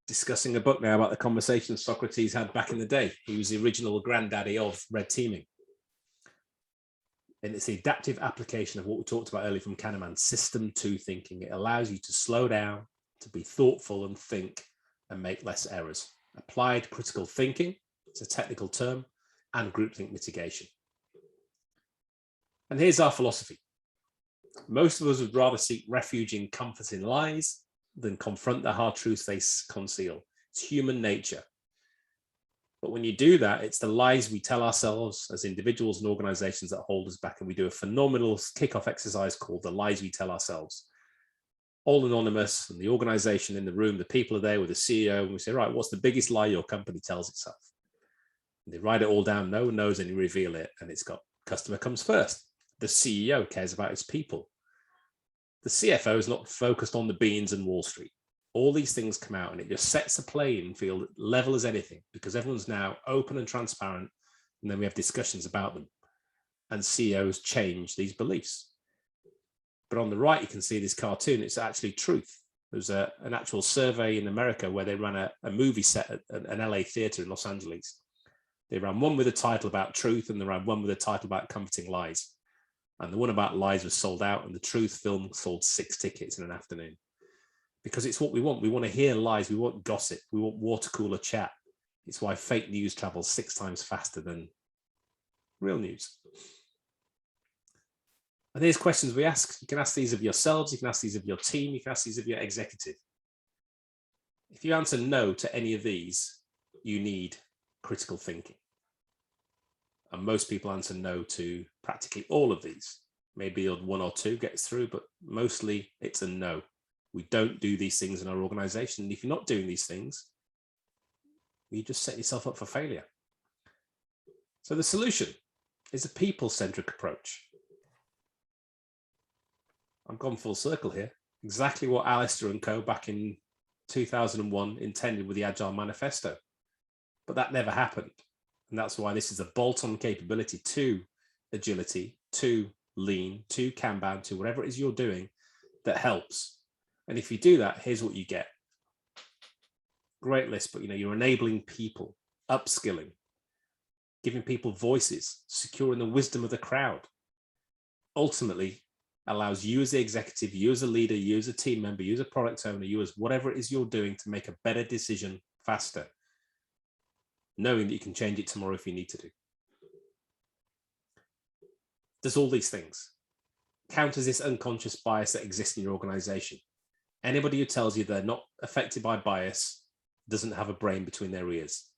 discussing a book now about the conversations Socrates had back in the day. He was the original granddaddy of red teaming. And it's the adaptive application of what we talked about earlier from Kahneman, system two thinking. It allows you to slow down, to be thoughtful and think and make less errors. Applied critical thinking, it's a technical term, and groupthink mitigation. And here's our philosophy. Most of us would rather seek refuge in comfort in lies than confront the hard truths they conceal. It's human nature. But when you do that, it's the lies we tell ourselves as individuals and organizations that hold us back. And we do a phenomenal kickoff exercise called the lies we tell ourselves. All anonymous, and the organization in the room, the people are there with the CEO, and we say, right, what's the biggest lie your company tells itself? And they write it all down, no one knows, and you reveal it, and it's got customer comes first. The CEO cares about his people. The CFO is not focused on the beans and Wall Street. All these things come out and it just sets the playing field level as anything, because everyone's now open and transparent, and then we have discussions about them, and CEOs change these beliefs. But on the right, you can see this cartoon. It's actually truth. There's an actual survey in America where they ran a movie set at an LA theater in Los Angeles. They ran one with a title about truth, and they ran one with a title about comforting lies. And the one about lies was sold out, and the truth film sold 6 tickets in an afternoon. Because it's what we want. We want to hear lies. We want gossip. We want water cooler chat. It's why fake news travels 6 times faster than real news. And here's questions we ask. You can ask these of yourselves. You can ask these of your team. You can ask these of your executive. If you answer no to any of these, you need critical thinking. And most people answer no to practically all of these. Maybe 1 or 2 gets through, but mostly it's a no. We don't do these things in our organization. And if you're not doing these things, you just set yourself up for failure. So the solution is a people-centric approach. I've gone full circle here. Exactly what Alistair and co back in 2001 intended with the Agile Manifesto. But that never happened. And that's why this is a bolt-on capability to agility, to lean, to Kanban, to whatever it is you're doing that helps. And if you do that, here's what you get. Great list, but you're enabling people, upskilling, giving people voices, securing the wisdom of the crowd. Ultimately, allows you as the executive, you as a leader, you as a team member, you as a product owner, you as whatever it is you're doing to make a better decision faster, knowing that you can change it tomorrow if you need to do. Does all these things. Counters this unconscious bias that exists in your organization. Anybody who tells you they're not affected by bias doesn't have a brain between their ears.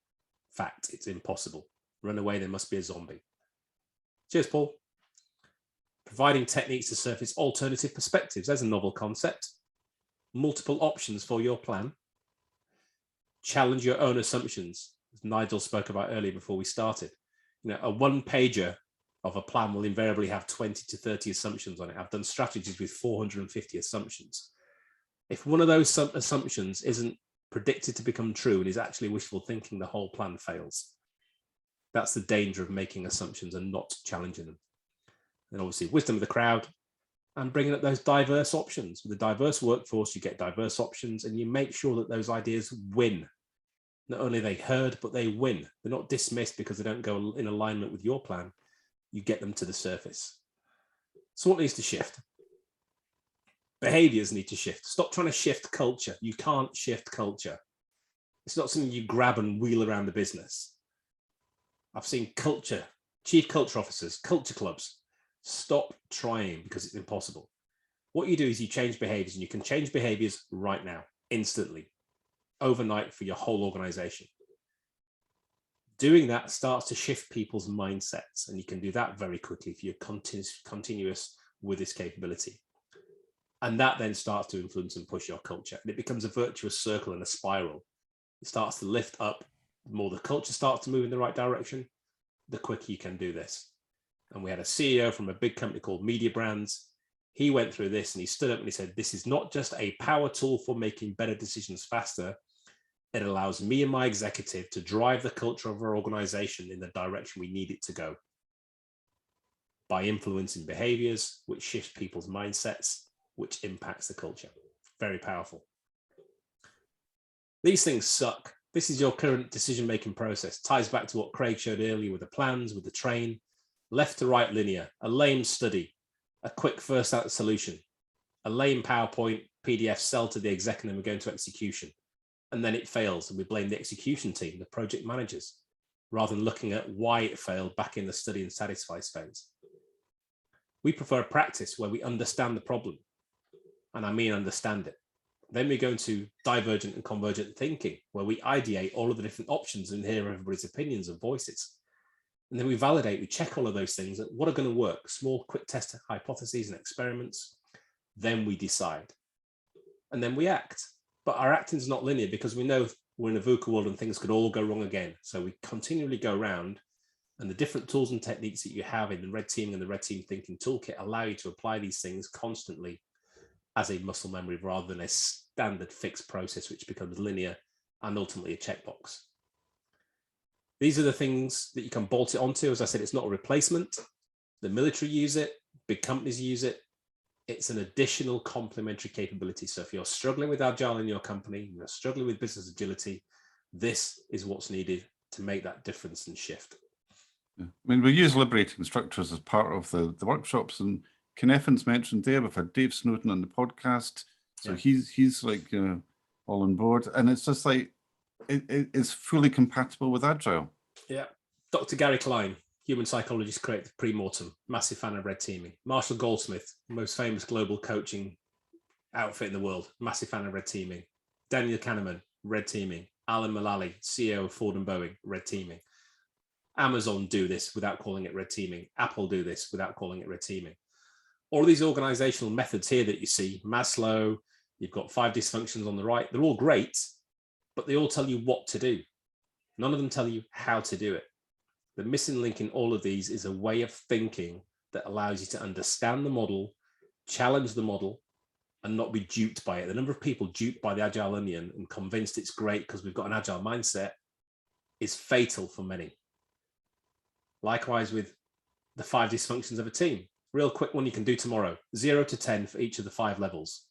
Fact, it's impossible. Run away, they must be a zombie. Cheers, Paul. Providing techniques to surface alternative perspectives. There's a novel concept. Multiple options for your plan. Challenge your own assumptions, as Nigel spoke about earlier before we started. A one-pager of a plan will invariably have 20 to 30 assumptions on it. I've done strategies with 450 assumptions. If one of those assumptions isn't predicted to become true and is actually wishful thinking, the whole plan fails. That's the danger of making assumptions and not challenging them. And obviously wisdom of the crowd and bringing up those diverse options. With a diverse workforce, you get diverse options and you make sure that those ideas win. Not only are they heard, but they win. They're not dismissed because they don't go in alignment with your plan. You get them to the surface. So what needs to shift? Behaviors need to shift. Stop trying to shift culture. You can't shift culture. It's not something you grab and wheel around the business. I've seen culture, chief culture officers, culture clubs. Stop trying because it's impossible. What you do is you change behaviors, and you can change behaviors right now, instantly, overnight for your whole organization. Doing that starts to shift people's mindsets, and you can do that very quickly if you're continuous with this capability. And that then starts to influence and push your culture. And it becomes a virtuous circle and a spiral. It starts to lift up. The more the culture starts to move in the right direction, the quicker you can do this. And we had a CEO from a big company called Media Brands. He went through this and he stood up and he said, this is not just a power tool for making better decisions faster. It allows me and my executive to drive the culture of our organization in the direction we need it to go by influencing behaviors, which shifts people's mindsets, which impacts the culture. Very powerful. These things suck. This is your current decision-making process. Ties back to what Craig showed earlier with the plans, with the train, left to right linear, a lame study, a quick first out solution, a lame PowerPoint PDF sell to the exec, and then we go into execution. And then it fails and we blame the execution team, the project managers, rather than looking at why it failed back in the study and satisfies phase. We prefer a practice where we understand the problem. And I mean understand it. Then we go into divergent and convergent thinking, where we ideate all of the different options and hear everybody's opinions and voices. And then we validate, we check all of those things that what are going to work, small quick test hypotheses and experiments. Then we decide. And then we act. But our acting is not linear because we know we're in a VUCA world and things could all go wrong again. So we continually go around, and the different tools and techniques that you have in the red teaming and the red team thinking toolkit allow you to apply these things constantly as a muscle memory rather than a standard fixed process, which becomes linear and ultimately a checkbox. These are the things that you can bolt it onto. As I said, it's not a replacement. The military use it, big companies use it. It's an additional complementary capability. So if you're struggling with Agile in your company, you're struggling with business agility, this is what's needed to make that difference and shift. Yeah. I mean, we use liberating structures as part of the workshops, and Kennethans mentioned there, we've had Dave Snowden on the podcast. So he's like all on board. And it's just like, it's fully compatible with Agile. Yeah. Dr. Gary Klein, human psychologist, created pre-mortem, massive fan of red teaming. Marshall Goldsmith, most famous global coaching outfit in the world, massive fan of red teaming. Daniel Kahneman, red teaming. Alan Mulally, CEO of Ford and Boeing, red teaming. Amazon do this without calling it red teaming. Apple do this without calling it red teaming. All of these organizational methods here that you see, Maslow, you've got 5 dysfunctions on the right, they're all great, but they all tell you what to do. None of them tell you how to do it. The missing link in all of these is a way of thinking that allows you to understand the model, challenge the model, and not be duped by it. The number of people duped by the Agile Onion and convinced it's great because we've got an Agile mindset is fatal for many. Likewise with the 5 dysfunctions of a team. Real quick one you can do tomorrow, 0 to 10 for each of the 5 levels.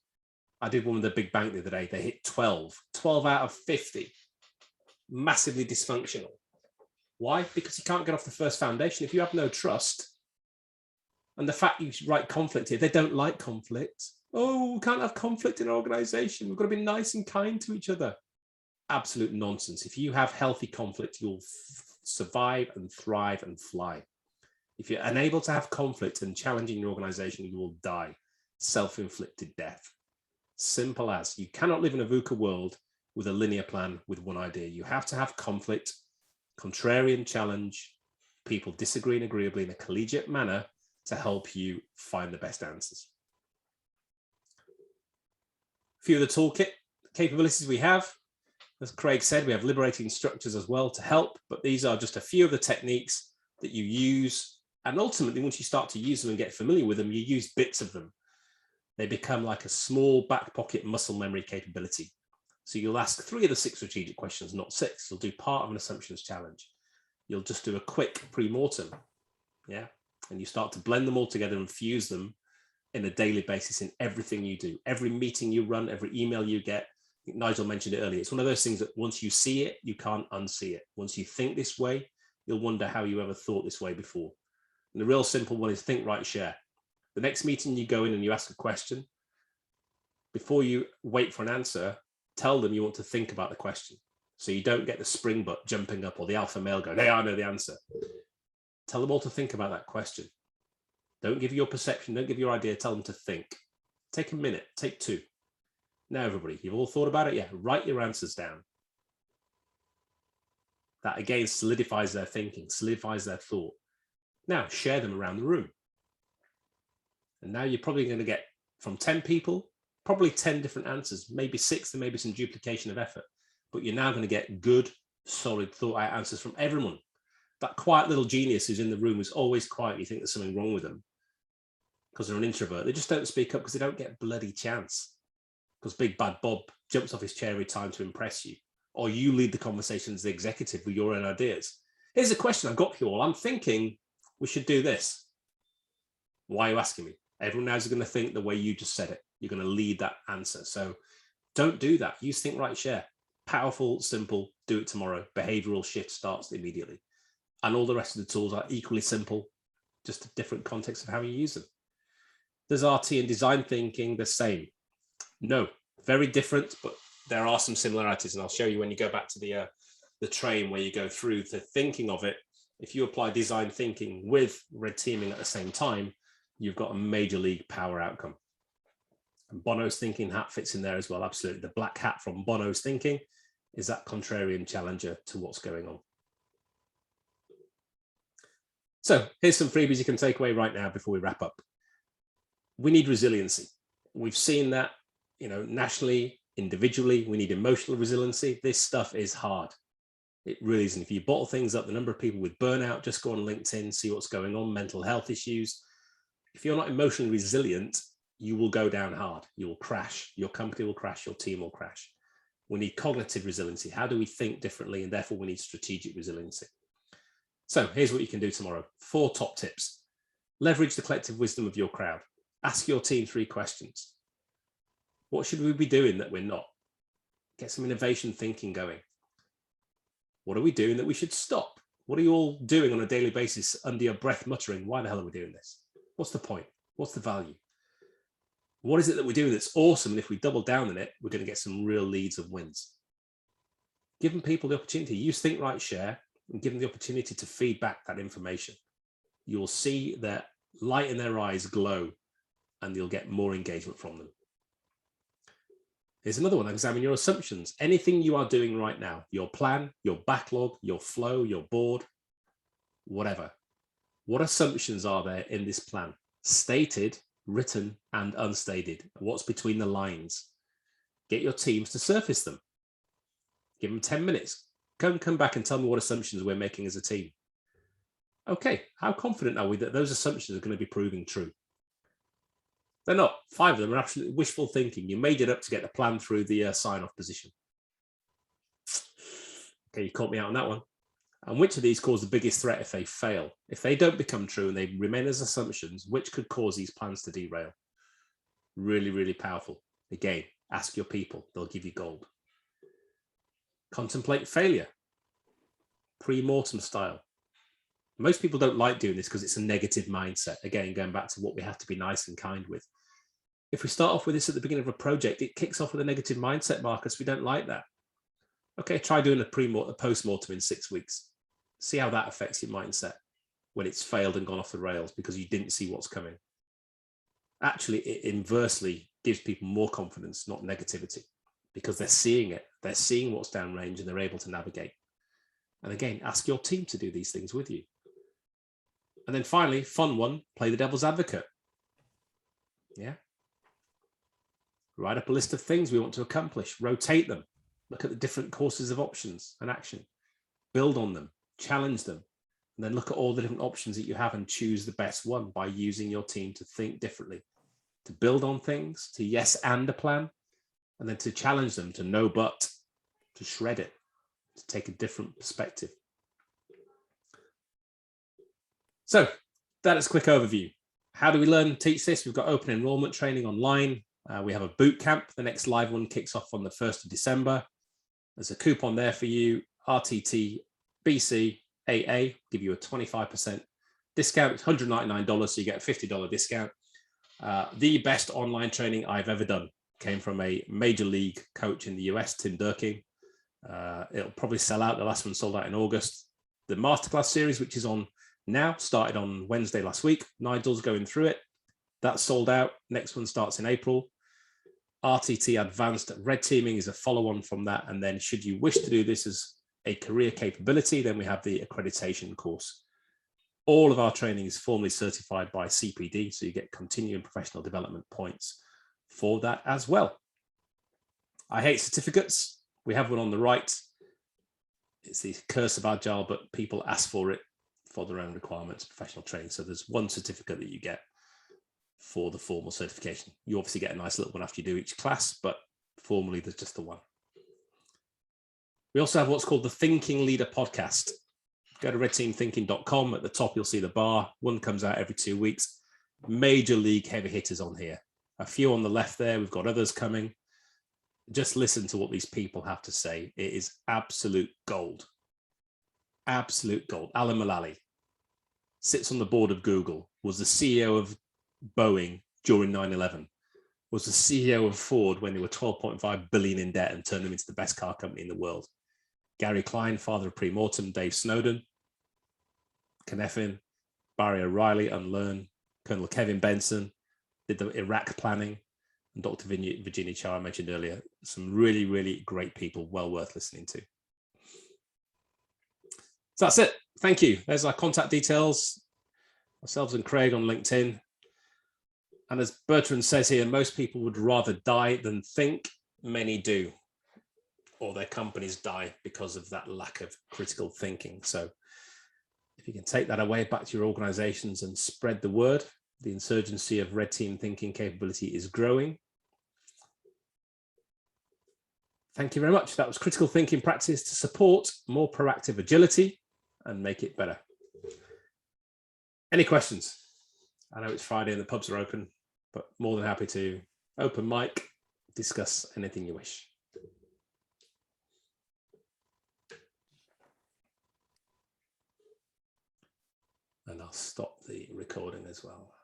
I did one with the big bank the other day. They hit 12 out of 50. Massively dysfunctional. Why? Because you can't get off the first foundation. If you have no trust, and the fact you write conflict here, they don't like conflict. Oh, we can't have conflict in our organization. We've got to be nice and kind to each other. Absolute nonsense. If you have healthy conflict, you'll survive and thrive and fly. If you're unable to have conflict and challenging your organization, you will die. Self-inflicted death. Simple as. You cannot live in a VUCA world with a linear plan with one idea. You have to have conflict, contrarian challenge, people disagreeing agreeably in a collegiate manner to help you find the best answers. A few of the toolkit capabilities we have. As Craig said, we have liberating structures as well to help, but these are just a few of the techniques that you use. And ultimately, once you start to use them and get familiar with them, you use bits of them. They become like a small back pocket muscle memory capability. So you'll ask 3 of the 6 strategic questions, not 6. You'll do part of an assumptions challenge. You'll just do a quick pre-mortem. Yeah. And you start to blend them all together and fuse them in a daily basis in everything you do. Every meeting you run, every email you get. I think Nigel mentioned it earlier. It's one of those things that once you see it, you can't unsee it. Once you think this way, you'll wonder how you ever thought this way before. And the real simple one is think, write, share. The next meeting you go in and you ask a question, before you wait for an answer, tell them you want to think about the question. So you don't get the spring butt jumping up or the alpha male going, hey, I know the answer. Tell them all to think about that question. Don't give your perception, don't give your idea, tell them to think. Take a minute, take 2. Now, everybody, you've all thought about it? Yeah, write your answers down. That again solidifies their thinking, solidifies their thought. Now, share them around the room. And now you're probably going to get from 10 people, probably 10 different answers, maybe 6, and maybe some duplication of effort. But you're now going to get good, solid, thought out answers from everyone. That quiet little genius who's in the room is always quiet. You think there's something wrong with them because they're an introvert. They just don't speak up because they don't get a bloody chance. Because Big Bad Bob jumps off his chair every time to impress you. Or you lead the conversation as the executive with your own ideas. Here's a question I've got for you all. I'm thinking we should do this. Why are you asking me? Everyone now is going to think the way you just said it. You're going to lead that answer. So don't do that. Use think, write, share. Powerful, simple, do it tomorrow. Behavioral shift starts immediately. And all the rest of the tools are equally simple, just a different context of how you use them. Does RT and design thinking the same? No, very different, but there are some similarities. And I'll show you when you go back to the train where you go through the thinking of it. If you apply design thinking with red teaming at the same time, you've got a major league power outcome. And Bono's thinking hat fits in there as well. Absolutely. The black hat from Bono's thinking is that contrarian challenger to what's going on. So here's some freebies you can take away right now before we wrap up. We need resiliency. We've seen that, nationally, individually, we need emotional resiliency. This stuff is hard. It really isn't. If you bottle things up, the number of people with burnout, just go on LinkedIn, see what's going on, mental health issues. If you're not emotionally resilient, you will go down hard. You will crash. Your company will crash. Your team will crash. We need cognitive resiliency. How do we think differently? And therefore we need strategic resiliency. So here's what you can do tomorrow. 4 top tips. Leverage the collective wisdom of your crowd. Ask your team 3 questions. What should we be doing that we're not? Get some innovation thinking going. What are we doing that we should stop? What are you all doing on a daily basis under your breath muttering, why the hell are we doing this? What's the point? What's the value? What is it that we're doing that's awesome? And if we double down on it, we're going to get some real leads and wins. Giving people the opportunity, use Think, Write, Share, and give them the opportunity to feed back that information. You'll see their light in their eyes glow, and you'll get more engagement from them. Here's another one. Examine your assumptions. Anything you are doing right now, your plan, your backlog, your flow, your board, whatever. What assumptions are there in this plan? Stated, written, and unstated. What's between the lines? Get your teams to surface them. Give them 10 minutes. Come back and tell me what assumptions we're making as a team. Okay, how confident are we that those assumptions are going to be proving true? They're not. 5 of them are absolutely wishful thinking. You made it up to get the plan through the sign-off position. Okay, you caught me out on that one. And which of these cause the biggest threat if they fail? If they don't become true and they remain as assumptions, which could cause these plans to derail? Really, really powerful. Again, ask your people. They'll give you gold. Contemplate failure. Pre-mortem style. Most people don't like doing this because it's a negative mindset. Again, going back to what we have to be nice and kind with. If we start off with this at the beginning of a project, it kicks off with a negative mindset, Marcus. We don't like that. Okay, try doing a post-mortem in 6 weeks. See how that affects your mindset when it's failed and gone off the rails because you didn't see what's coming. Actually, it inversely gives people more confidence, not negativity, because they're seeing it. They're seeing what's downrange and they're able to navigate. And again, ask your team to do these things with you. And then finally, fun one, play the devil's advocate. Yeah. Write up a list of things we want to accomplish, rotate them, look at the different courses of options and action, build on them, challenge them, and then look at all the different options that you have and choose the best one by using your team to think differently, to build on things, to yes and a plan, and then to challenge them to no but, to shred it, to take a different perspective. So that is a quick overview. How do we learn and teach this? We've got open enrollment training online. We have a boot camp. The next live one kicks off on the 1st of December. There's a coupon there for you, RTT BC AA, give you a 25% discount. It's $199, so you get a $50 discount. The best online training I've ever done came from a major league coach in the US, Tim Durkin. It'll probably sell out. The last one sold out in August. The masterclass series, which is on now, started on Wednesday last week. Nigel's going through it. That's sold out. Next one starts in April. RTT Advanced Red Teaming is a follow-on from that. And then should you wish to do this as a career capability, then we have the accreditation course. All of our training is formally certified by CPD, so you get continuing professional development points for that as well. I hate certificates. We have one on the right. It's the curse of Agile, but people ask for it for their own requirements, professional training. So there's one certificate that you get for the formal certification. You obviously get a nice little one after you do each class, but formally there's just the one. We also have what's called the Thinking Leader podcast. Go to redteamthinking.com. At the top, you'll see the bar. One comes out every 2 weeks. Major league heavy hitters on here. A few on the left there. We've got others coming. Just listen to what these people have to say. It is absolute gold. Absolute gold. Alan Mulally sits on the board of Google, was the CEO of Boeing during 9/11, was the CEO of Ford when they were 12.5 billion in debt and turned them into the best car company in the world. Gary Klein, father of pre-mortem, Dave Snowden, Kneffin, Barry O'Reilly, Unlearn, Colonel Kevin Benson, did the Iraq planning, and Dr. Virginia Chow I mentioned earlier. Some really, really great people, well worth listening to. So that's it. Thank you. There's our contact details, ourselves and Craig on LinkedIn. And as Bertrand says here, most people would rather die than think. Many do, or their companies die because of that lack of critical thinking. So if you can take that away back to your organizations and spread the word, the insurgency of red team thinking capability is growing. Thank you very much. That was critical thinking practice to support more proactive agility and make it better. Any questions? I know it's Friday and the pubs are open, but more than happy to open mic, discuss anything you wish. And I'll stop the recording as well.